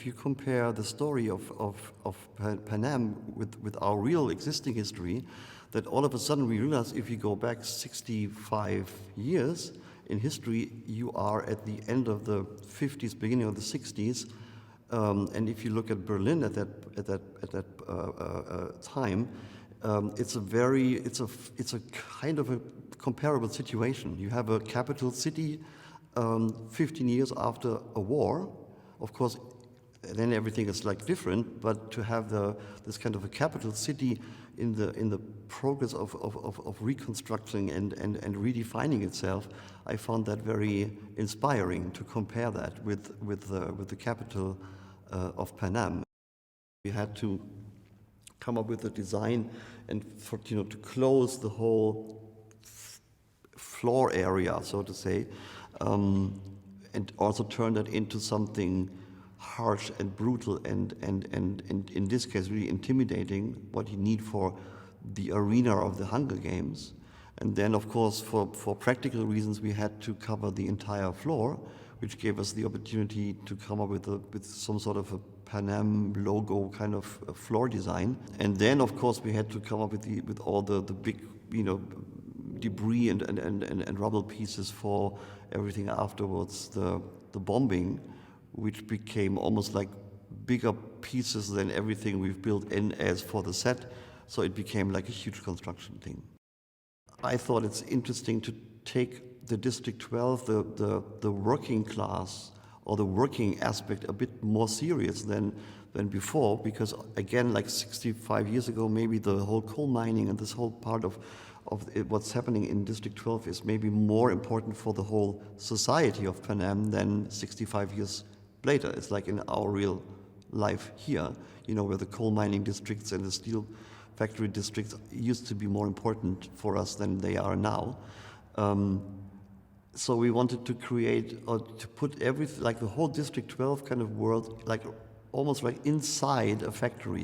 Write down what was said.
if you compare the story of Pan Am with our real existing history, that all of a sudden we realize if you go back 65 years in history, you are at the end of the 50s, beginning of the 60s, and if you look at Berlin at that time, it's a kind of a comparable situation. You have a capital city 15 years after a war. Of course, then everything is like different, but to have this kind of a capital city in the progress of reconstructing and redefining itself, I found that very inspiring to compare that with the capital of Pan Am. We had to come up with a design and to close the whole floor area, so to say, and also turn that into something harsh and brutal and in this case really intimidating, what you need for the arena of the Hunger Games. And then of course for practical reasons we had to cover the entire floor, which gave us the opportunity to come up with some sort of a Pan Am logo kind of floor design. And then of course we had to come up with all the big debris and rubble pieces for everything afterwards, the bombing, which became almost like bigger pieces than everything we've built in as for the set, so it became like a huge construction thing. I thought it's interesting to take the District 12, the working class or the working aspect a bit more serious than before, because again, like 65 years ago, maybe the whole coal mining and this whole part of what's happening in District 12 is maybe more important for the whole society of Pan Am than 65 years later. It's like in our real life here, where the coal mining districts and the steel factory districts used to be more important for us than they are now. So we wanted to create, or to put everything, like the whole District 12 kind of world, like almost like inside a factory.